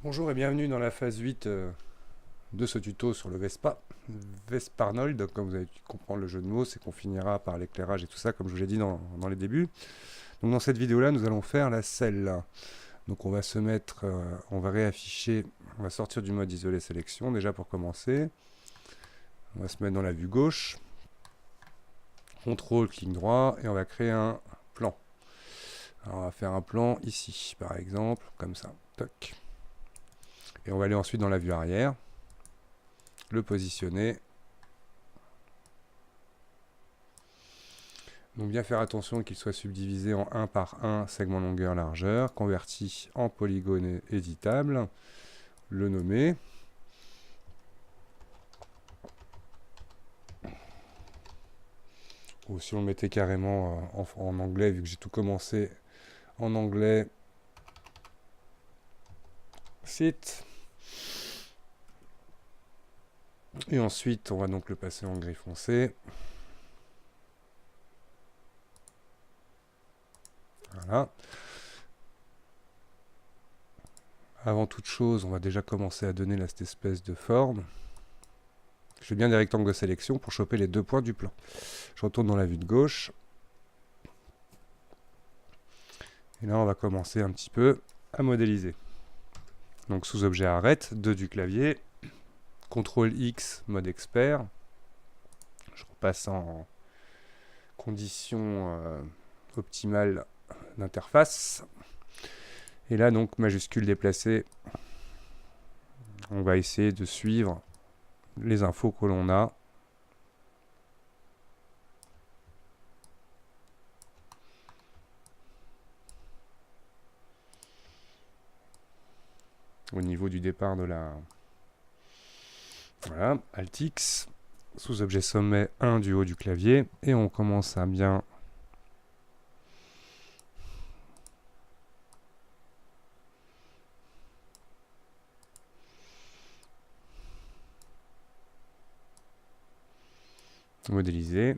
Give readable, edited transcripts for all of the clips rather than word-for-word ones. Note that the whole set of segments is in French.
Bonjour et bienvenue dans la phase 8 de ce tuto sur le Vespa. Vesparnold, comme vous avez pu comprendre le jeu de mots, c'est qu'on finira par l'éclairage et tout ça, comme je vous l'ai dit dans les débuts. Donc dans cette vidéo-là, nous allons faire la selle. Donc on va se mettre, on va réafficher, on va sortir du mode isolé sélection, déjà pour commencer. On va se mettre dans la vue gauche. CTRL, clic droit, et on va créer un plan. Alors on va faire un plan ici, par exemple, comme ça. Toc. Et on va aller ensuite dans la vue arrière, le positionner. Donc bien faire attention qu'il soit subdivisé en 1 par 1 segment longueur largeur, converti en polygone éditable, le nommer. Ou si on le mettait carrément en anglais, vu que j'ai tout commencé en anglais, sit. Et ensuite, on va donc le passer en gris foncé. Voilà. Avant toute chose, on va déjà commencer à donner là, cette espèce de forme. Je fais bien des rectangles de sélection pour choper les 2 points du plan. Je retourne dans la vue de gauche. Et là, on va commencer un petit peu à modéliser. Donc sous objet arrête, 2 du clavier, CTRL X, mode expert. Je repasse en conditions optimales d'interface. Et là, donc, majuscule déplacée, on va essayer de suivre les infos que l'on a. Au niveau du départ de la... Voilà, Alt X, sous objet sommet 1 du haut du clavier, et on commence à bien modéliser.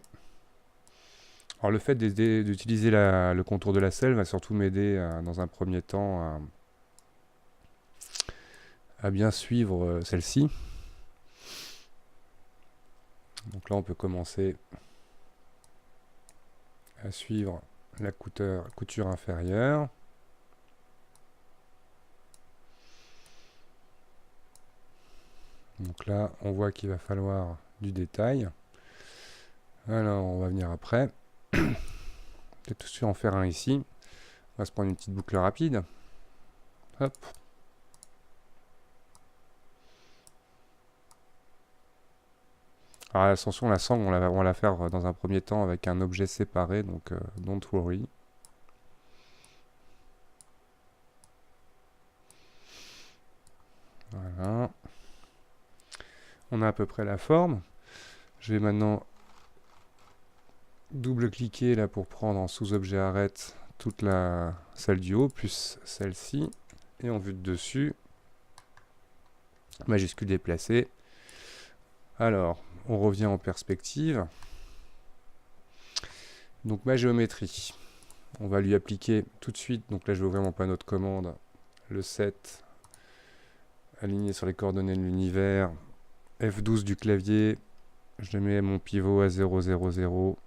Alors le fait d'utiliser le contour de la selle va surtout m'aider dans un premier temps à bien suivre celle-ci. Donc là on peut commencer à suivre la couture inférieure. Donc là on voit qu'il va falloir du détail. Alors on va venir après. Peut-être aussi en faire un ici. On va se prendre une petite boucle rapide. Hop. Alors attention, la sangle, on va la faire dans un premier temps avec un objet séparé, donc don't worry. Voilà. On a à peu près la forme. Je vais maintenant double-cliquer là pour prendre en sous-objet arrête toute celle du haut, plus celle-ci. Et en vue de dessus, majuscule déplacée. Alors, on revient en perspective. Donc ma géométrie, on va lui appliquer tout de suite, donc là je vais ouvrir mon panneau de commande, le set, aligné sur les coordonnées de l'univers, F12 du clavier, je mets mon pivot à 0, 0, 0,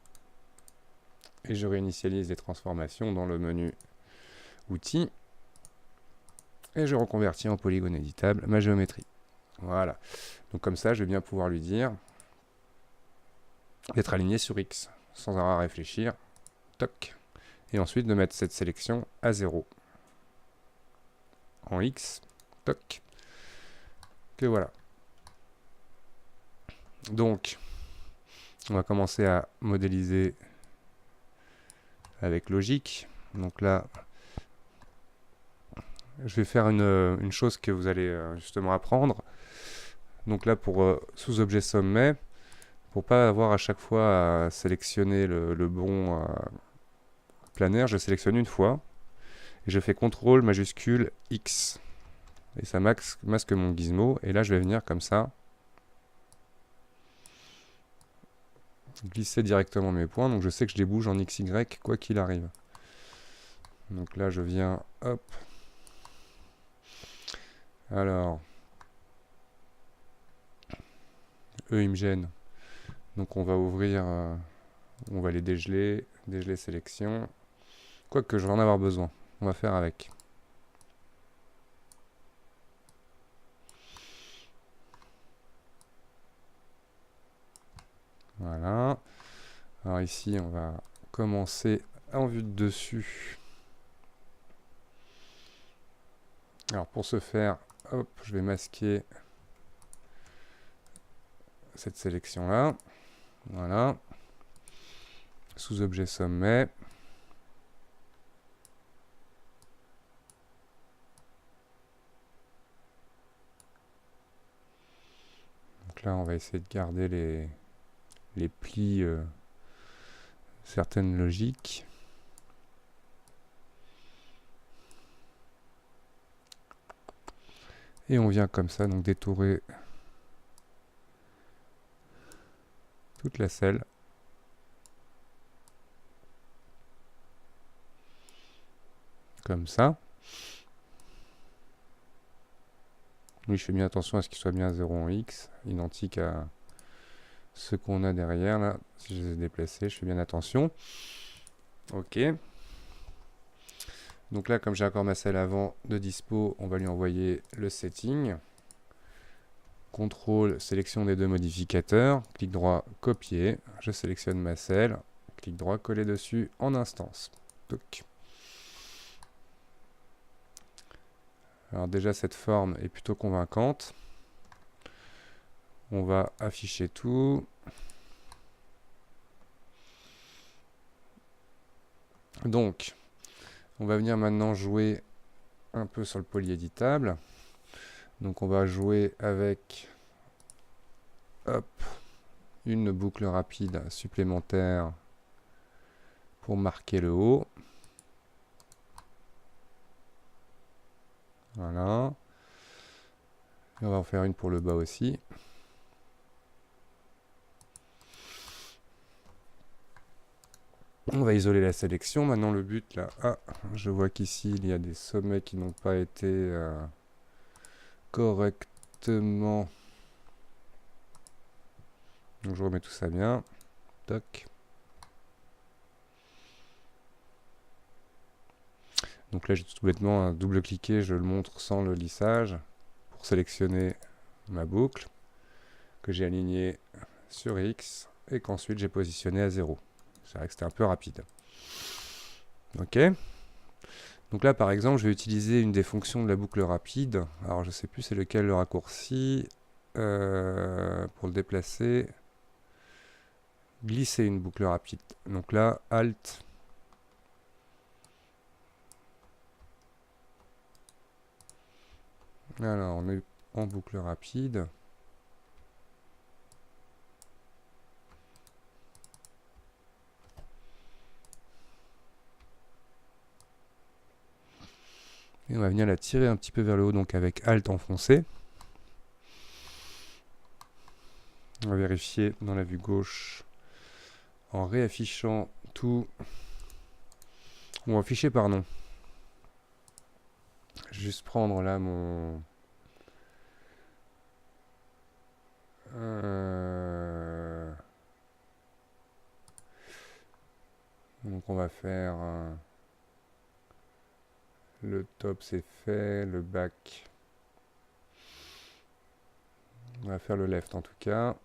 et je réinitialise les transformations dans le menu outils, et je reconvertis en polygone éditable ma géométrie. Voilà, donc comme ça je vais bien pouvoir lui dire d'être aligné sur X, sans avoir à réfléchir, toc, et ensuite de mettre cette sélection à 0 en X, toc, que voilà. Donc, on va commencer à modéliser avec logique. Donc là, je vais faire une chose que vous allez justement apprendre. Donc là, pour sous-objet sommet, pour pas avoir à chaque fois à sélectionner le bon planaire, je sélectionne une fois et je fais CTRL majuscule X. Et ça masque mon gizmo. Et là, je vais venir comme ça, glisser directement mes points. Donc je sais que je les bouge en XY quoi qu'il arrive. Donc là, je viens, hop. Alors, eux, ils me gênent. Donc, on va ouvrir, on va les dégeler. Dégeler sélection. Quoique, je vais en avoir besoin. On va faire avec. Voilà. Alors ici, on va commencer en vue de dessus. Alors pour ce faire, hop, je vais masquer cette sélection-là. Voilà. Sous objet sommet. Donc là, on va essayer de garder les plis certaines logiques. Et on vient comme ça, donc détourer toute la selle. Comme ça. Oui, je fais bien attention à ce qu'il soit bien 0 en X, identique à ce qu'on a derrière là. Si je les ai déplacés, je fais bien attention. Ok. Donc là, comme j'ai encore ma selle avant de dispo, on va lui envoyer le setting. CTRL, sélection des deux modificateurs, clic droit, copier. Je sélectionne ma selle, clic droit, coller dessus en instance. Toc. Alors déjà, cette forme est plutôt convaincante. On va afficher tout. Donc, on va venir maintenant jouer un peu sur le polyéditable. Donc on va jouer avec hop, une boucle rapide supplémentaire pour marquer le haut. Voilà. Et on va en faire une pour le bas aussi. On va isoler la sélection. Maintenant le but là, je vois qu'ici il y a des sommets qui n'ont pas été correctement. Donc je remets tout ça bien. Toc. Donc là j'ai tout bêtement double-cliqué, je le montre sans le lissage pour sélectionner ma boucle que j'ai alignée sur X et qu'ensuite j'ai positionné à 0. C'est vrai que c'était un peu rapide. Ok. Donc là par exemple je vais utiliser une des fonctions de la boucle rapide. Alors je sais plus c'est lequel le raccourci. Pour le déplacer. Glisser une boucle rapide. Donc là, Alt. Alors on est en boucle rapide. Et on va venir la tirer un petit peu vers le haut, donc avec Alt enfoncé. On va vérifier dans la vue gauche en réaffichant tout. On va afficher par nom. Juste prendre là mon... Donc on va faire... le top c'est fait, le back... On va faire le left en tout cas.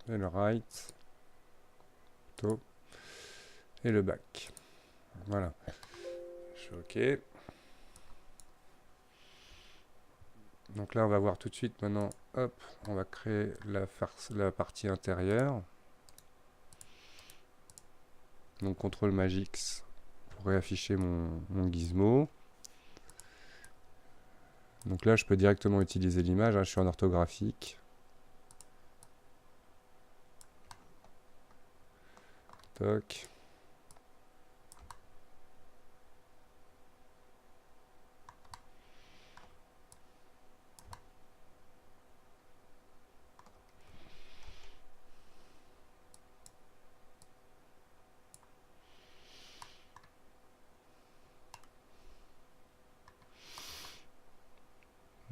Et le right. Top. Et le back. Voilà. Je suis OK. Donc là, on va voir tout de suite maintenant. Hop, on va créer la partie intérieure. Donc CTRL Magix pour réafficher mon gizmo. Donc là, je peux directement utiliser l'image. Je suis en orthographique. Toc.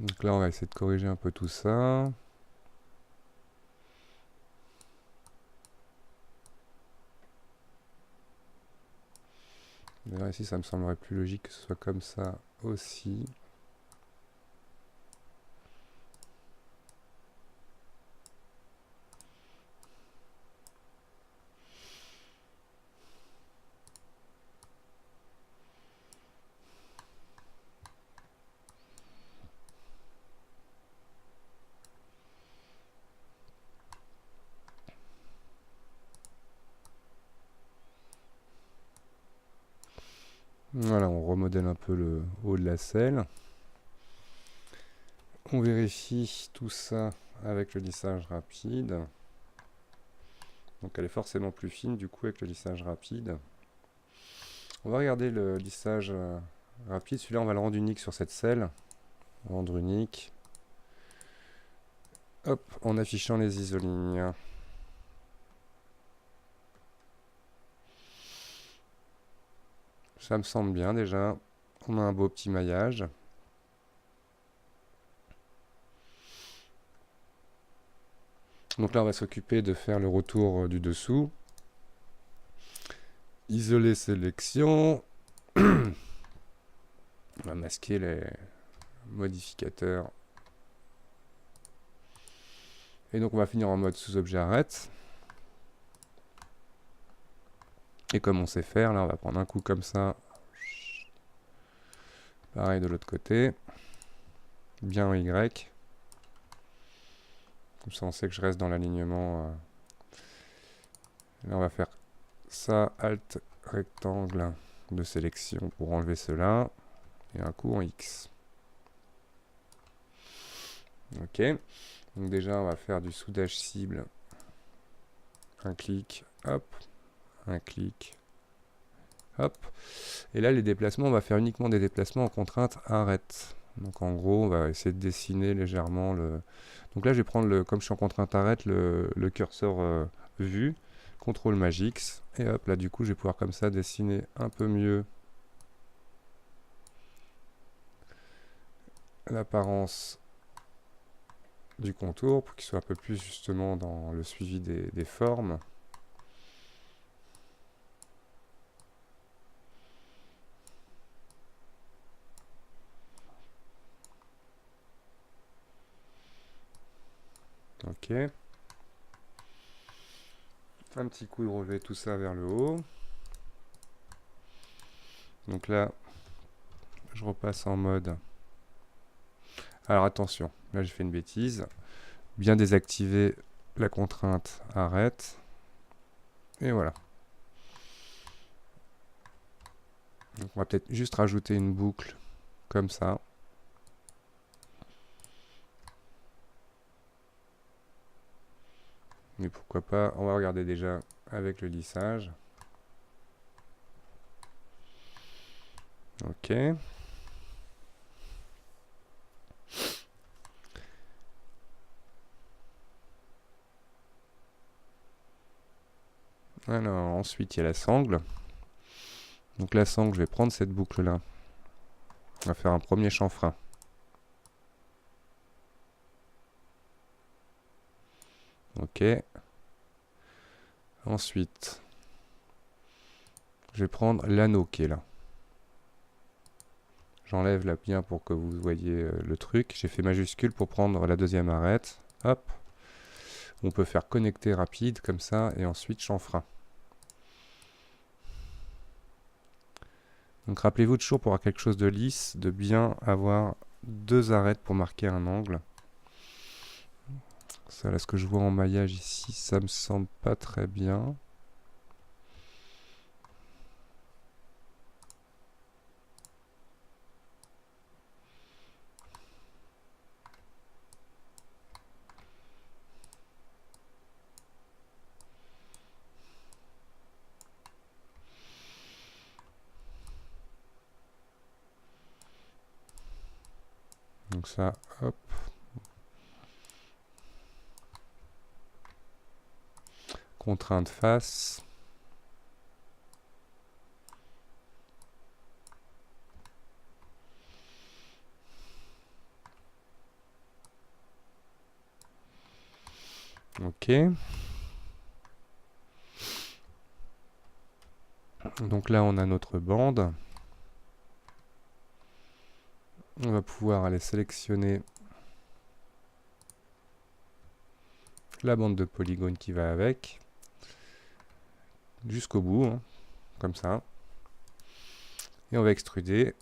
Donc là, on va essayer de corriger un peu tout ça. D'ailleurs, ici, ça me semblerait plus logique que ce soit comme ça aussi. Voilà, on remodèle un peu le haut de la selle. On vérifie tout ça avec le lissage rapide. Donc elle est forcément plus fine du coup avec le lissage rapide. On va regarder le lissage rapide. Celui-là, on va le rendre unique sur cette selle. Rendre unique. Hop, en affichant les isolignes. Ça me semble bien déjà. On a un beau petit maillage. Donc là, on va s'occuper de faire le retour du dessous. Isoler sélection. On va masquer les modificateurs. Et donc on va finir en mode sous-objet arrête. Et comme on sait faire, là on va prendre un coup comme ça. Pareil de l'autre côté. Bien en Y. Comme ça on sait que je reste dans l'alignement. Là on va faire ça, Alt rectangle de sélection pour enlever cela. Et un coup en X. Ok. Donc déjà on va faire du soudage cible. Un clic, hop. Un clic, hop. Et là les déplacements, on va faire uniquement des déplacements en contrainte arrête. Donc en gros on va essayer de dessiner légèrement le... Donc là je vais prendre, comme je suis en contrainte arrête, le curseur vue, CTRL Magix, et hop là du coup je vais pouvoir comme ça dessiner un peu mieux l'apparence du contour pour qu'il soit un peu plus justement dans le suivi des formes. Ok. Un petit coup de relever tout ça vers le haut. Donc là, je repasse en mode... Alors attention, là j'ai fait une bêtise. Bien désactiver la contrainte arrête. Et voilà. Donc on va peut-être juste rajouter une boucle comme ça. Mais pourquoi pas, on va regarder déjà avec le lissage. Ok. Alors ensuite il y a la sangle. Donc la sangle, je vais prendre cette boucle là. On va faire un premier chanfrein. Ok. Ensuite, je vais prendre l'anneau qui est là. J'enlève la bien pour que vous voyez le truc. J'ai fait majuscule pour prendre la deuxième arête. Hop. On peut faire connecter rapide comme ça et ensuite chanfrein. Donc rappelez-vous toujours pour avoir quelque chose de lisse, de bien avoir deux arêtes pour marquer un angle. Ça là ce que je vois en maillage ici, ça me semble pas très bien. Donc ça, hop. Contrainte face. Ok. Donc là, on a notre bande. On va pouvoir aller sélectionner la bande de polygones qui va avec, jusqu'au bout, hein, comme ça. Et on va extruder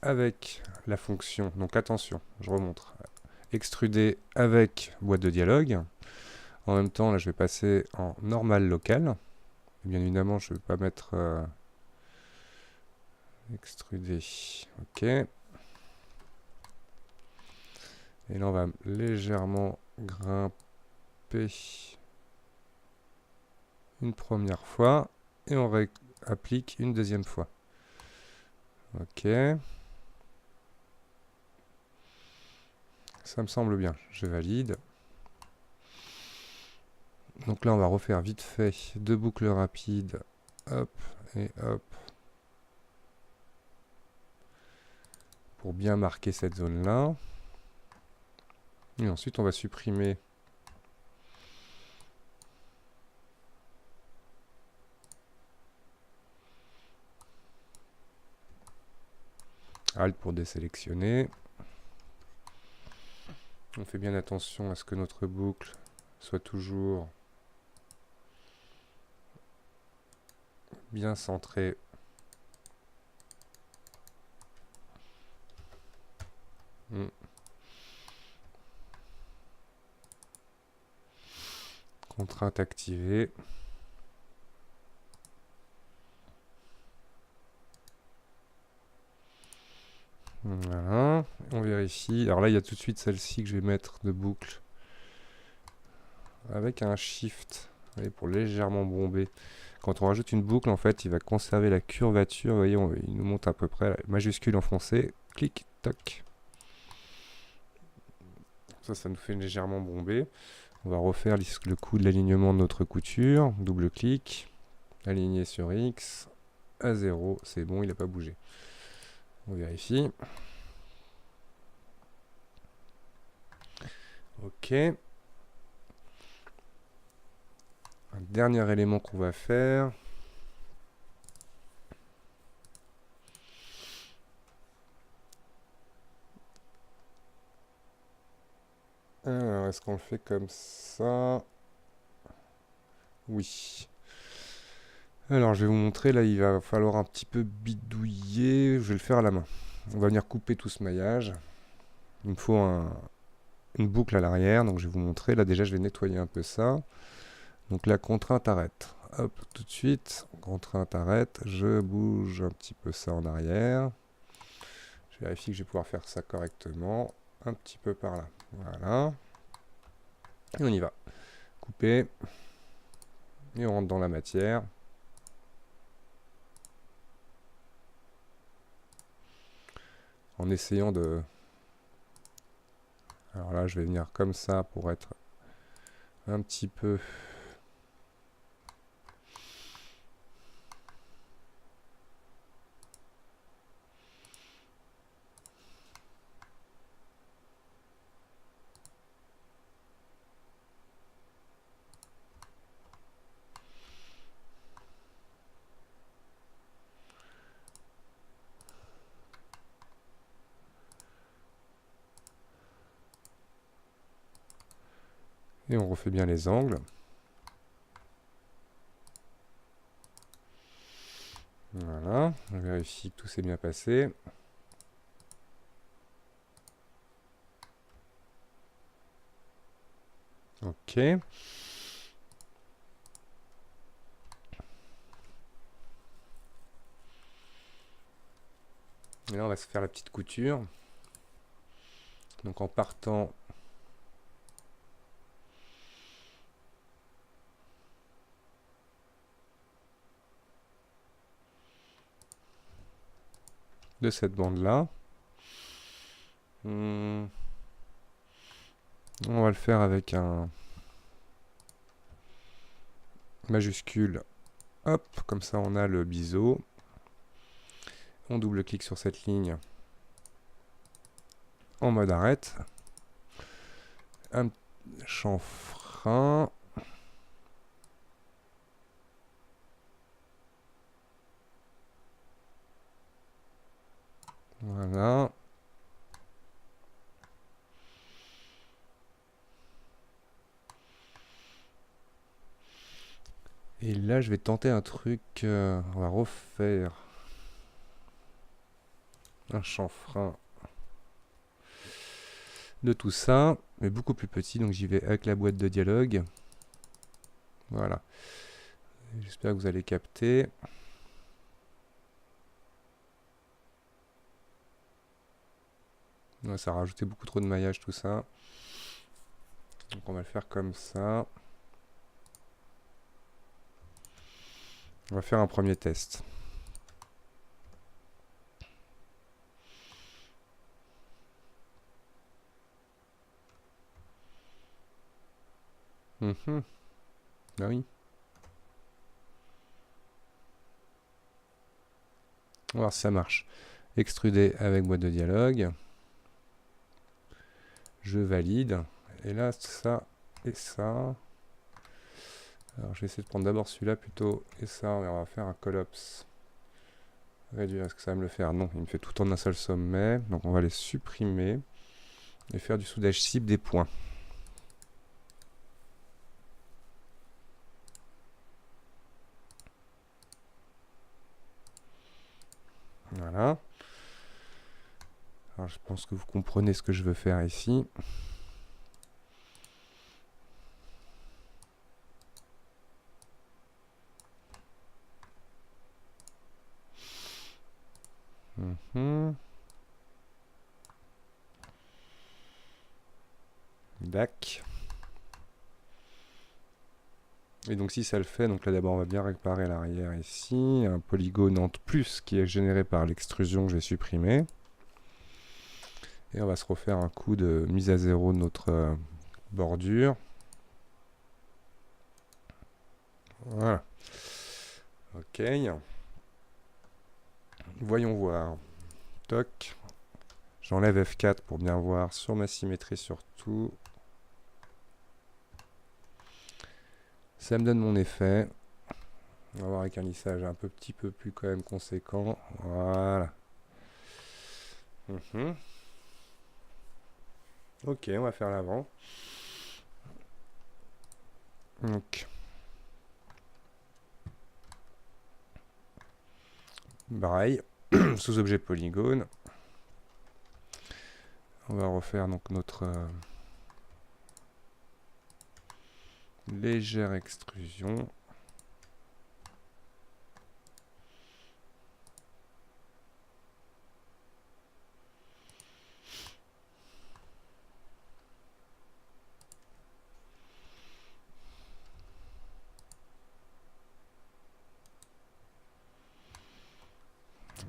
avec la fonction. Donc attention, je remontre. Extruder avec boîte de dialogue. En même temps, là, je vais passer en normal local. Bien évidemment, je ne vais pas mettre extruder. Ok. Et là, on va légèrement grimper une première fois et on applique une deuxième fois. Ok. Ça me semble bien. Je valide. Donc là, on va refaire vite fait deux boucles rapides. Hop et hop. Pour bien marquer cette zone-là. Et ensuite, on va supprimer Alt pour désélectionner. On fait bien attention à ce que notre boucle soit toujours bien centrée. Contrainte activée. Voilà, on vérifie. Alors là, il y a tout de suite celle-ci que je vais mettre de boucle avec un shift, vous voyez, pour légèrement bomber. Quand on rajoute une boucle, en fait, il va conserver la curvature. Vous voyez, il nous monte à peu près la majuscule enfoncée. Clic, toc. Ça nous fait légèrement bomber. On va refaire le coup de l'alignement de notre couture. Double clic, aligner sur X, à 0. C'est bon, il n'a pas bougé. On vérifie. Ok. Un dernier élément qu'on va faire. Alors, est-ce qu'on le fait comme ça? Oui. Alors, je vais vous montrer. Là, il va falloir un petit peu bidouiller. Je vais le faire à la main. On va venir couper tout ce maillage. Il me faut une boucle à l'arrière. Donc, je vais vous montrer. Là, déjà, je vais nettoyer un peu ça. Donc, la contrainte arrête. Hop, tout de suite. Contrainte arrête. Je bouge un petit peu ça en arrière. Je vérifie que je vais pouvoir faire ça correctement. Un petit peu par là. Voilà. Et on y va. Couper. Et on rentre dans la matière. En essayant de... Alors là, je vais venir comme ça pour être un petit peu... Et on refait bien les angles. Voilà, on vérifie que tout s'est bien passé. Ok. Et là, on va se faire la petite couture. Donc en partant de cette bande-là. On va le faire avec un majuscule. Hop, comme ça on a le biseau. On double-clique sur cette ligne en mode arrête. Un chanfre chanfrein. Voilà. Et là, je vais tenter un truc. On va refaire un chanfrein de tout ça, mais beaucoup plus petit. Donc j'y vais avec la boîte de dialogue. Voilà. J'espère que vous allez capter. Ouais, ça a rajouté beaucoup trop de maillage tout ça. Donc on va le faire comme ça. On va faire un premier test. Bah oui. On va voir si ça marche. Extruder avec boîte de dialogue. Je valide. Et là, ça et ça. Alors, je vais essayer de prendre d'abord celui-là plutôt. Et ça, on va faire un collapse. Réduire, est-ce que ça va me le faire? Non, il me fait tout en un seul sommet. Donc, on va les supprimer. Et faire du soudage cible des points. Voilà. Alors, je pense que vous comprenez ce que je veux faire ici. Dac. Et donc si ça le fait, donc là d'abord on va bien réparer l'arrière ici. Un polygone en plus qui est généré par l'extrusion que j'ai supprimé. Et on va se refaire un coup de mise à zéro de notre bordure. Voilà. Ok. Voyons voir. Toc. J'enlève F4 pour bien voir sur ma symétrie surtout. Ça me donne mon effet. On va voir avec un lissage un petit peu plus quand même conséquent. Voilà. Ok, on va faire l'avant. Donc, pareil, sous objet polygone. On va refaire donc notre légère extrusion.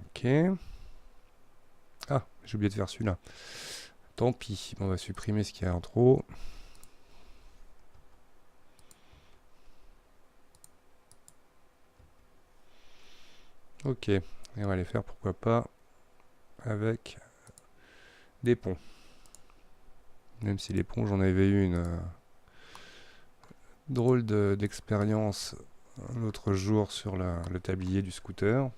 Ok. Ah, j'ai oublié de faire celui-là. Tant pis, on va supprimer ce qu'il y a en trop. Ok, et on va les faire pourquoi pas avec des ponts. Même si les ponts, j'en avais eu une drôle d'expérience l'autre jour sur le tablier du scooter.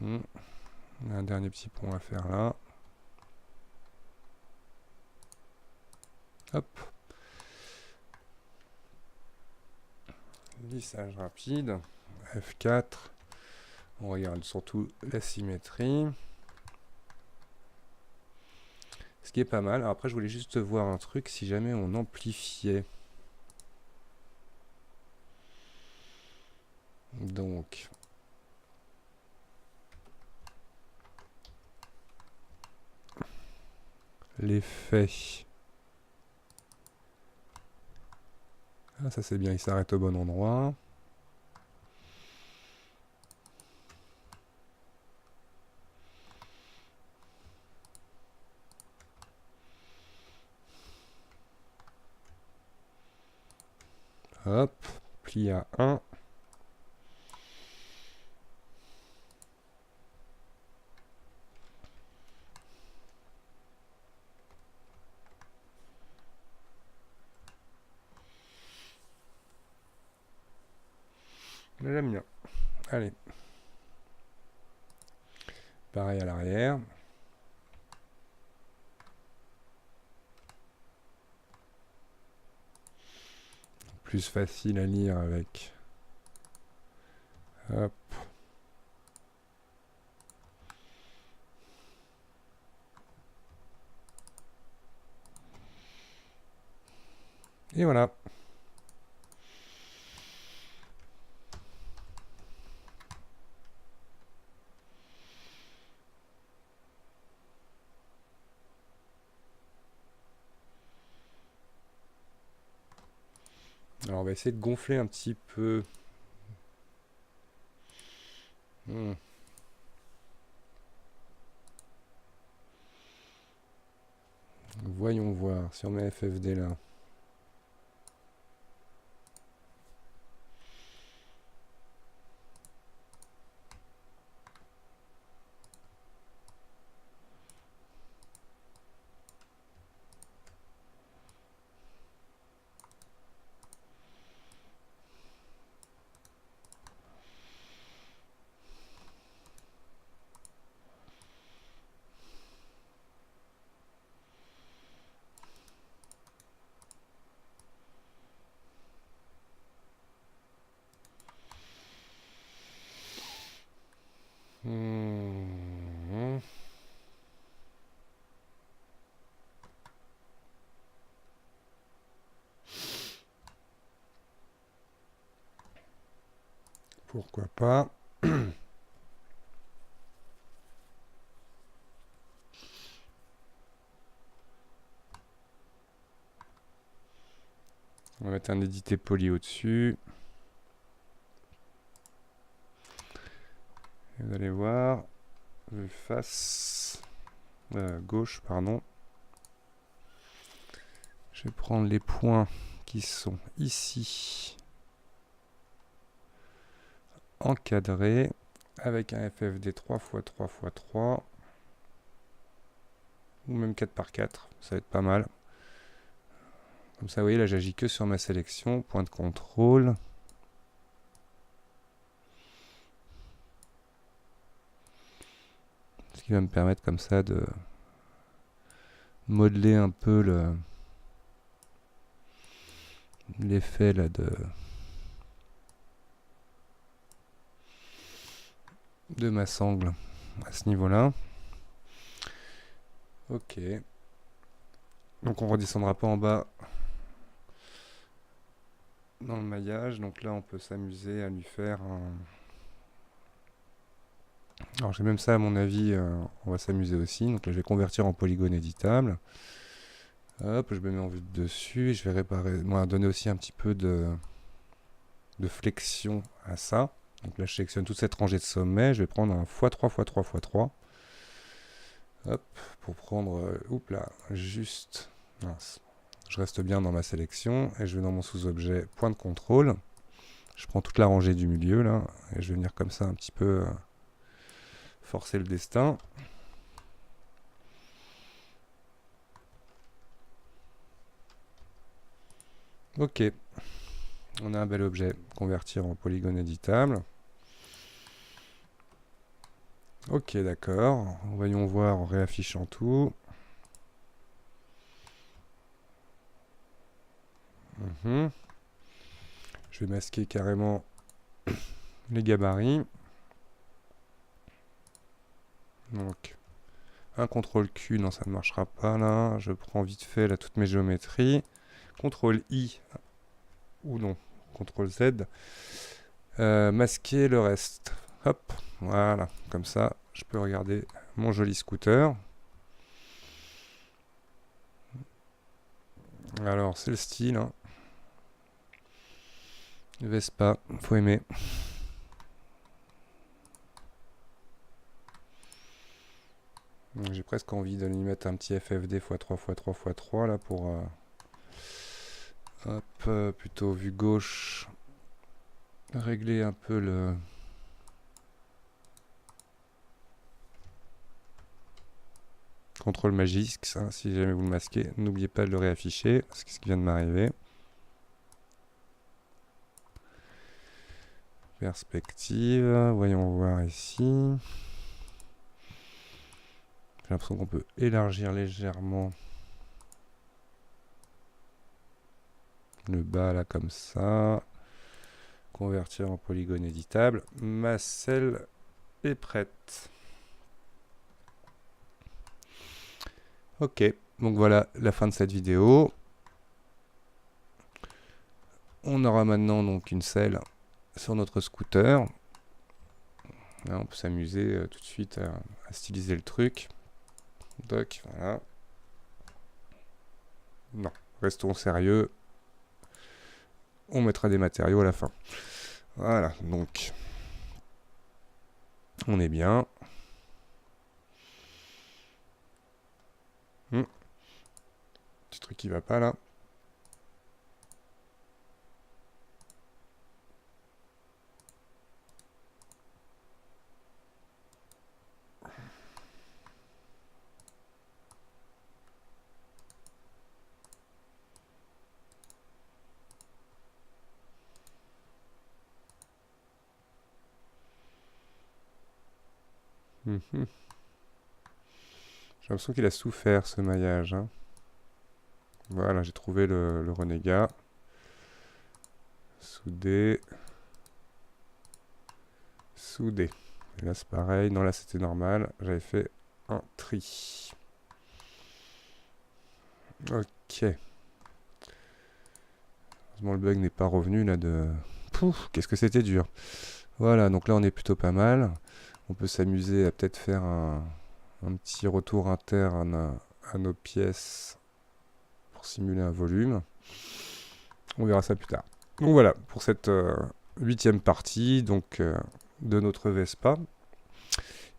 Un dernier petit pont à faire là. Hop. Lissage rapide. F4. On regarde surtout la symétrie. Ce qui est pas mal. Alors après, je voulais juste voir un truc si jamais on amplifiait. Donc, l'effet. Ah, ça c'est bien, il s'arrête au bon endroit. Hop, pli à 1. Mais j'aime bien. Allez. Pareil à l'arrière. Plus facile à lire avec. Hop. Et voilà. Alors on va essayer de gonfler un petit peu. Voyons voir si on met FFD là. Pourquoi pas. On va mettre un édité poli au-dessus. Et vous allez voir, vue face gauche, pardon. Je vais prendre les points qui sont ici, encadrés, avec un FFD 3x3x3, ou même 4x4, ça va être pas mal. Comme ça, vous voyez, là, j'agis que sur ma sélection, point de contrôle. Ce qui va me permettre comme ça de modeler un peu l'effet là de ma sangle à ce niveau-là. Ok. Donc on redescendra pas en bas dans le maillage. Donc là on peut s'amuser à lui faire un... Alors j'ai même ça à mon avis, on va s'amuser aussi. Donc là je vais convertir en polygone éditable. Hop, je me mets en vue de dessus et je vais réparer, moi, donner aussi un petit peu de flexion à ça. Donc là je sélectionne toute cette rangée de sommets, je vais prendre un x3 x3 x3. Hop, pour prendre, oups là, juste, mince. Je reste bien dans ma sélection et je vais dans mon sous-objet point de contrôle. Je prends toute la rangée du milieu là et je vais venir comme ça un petit peu forcer le destin. Ok, on a un bel objet, convertir en polygone éditable. Ok, d'accord, voyons voir en réaffichant tout. Je vais masquer carrément les gabarits. Donc, un CTRL Q, non ça ne marchera pas là. Je prends vite fait là toutes mes géométries. CTRL I, ou non, CTRL Z. Masquer le reste. Hop, voilà, comme ça, je peux regarder mon joli scooter. Alors, c'est le style. Hein. Vespa, faut aimer. J'ai presque envie de lui mettre un petit FFD x3 x3 x3 là pour... hop, plutôt vue gauche. Régler un peu le... contrôle magique, hein, si jamais vous le masquez, n'oubliez pas de le réafficher, c'est ce qui vient de m'arriver. Perspective, voyons voir ici. J'ai l'impression qu'on peut élargir légèrement le bas là comme ça. Convertir en polygone éditable. Ma selle est prête. Ok, donc voilà la fin de cette vidéo. On aura maintenant donc une selle sur notre scooter. Là, on peut s'amuser tout de suite à styliser le truc. Donc voilà. Non, restons sérieux. On mettra des matériaux à la fin. Voilà, donc on est bien. Petit truc qui va pas là. J'ai l'impression qu'il a souffert ce maillage. Hein. Voilà, j'ai trouvé le renégat. Soudé. Soudé. Et là c'est pareil. Non, là c'était normal. J'avais fait un tri. Ok. Heureusement le bug n'est pas revenu là de... Pouf, qu'est-ce que c'était dur. Voilà, donc là on est plutôt pas mal. On peut s'amuser à peut-être faire un petit retour interne à nos pièces pour simuler un volume. On verra ça plus tard. Donc voilà, pour cette 8e partie donc, de notre Vespa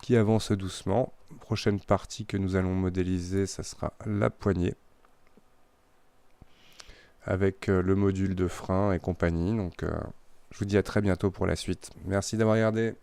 qui avance doucement. Prochaine partie que nous allons modéliser, ça sera la poignée avec le module de frein et compagnie. Donc je vous dis à très bientôt pour la suite. Merci d'avoir regardé.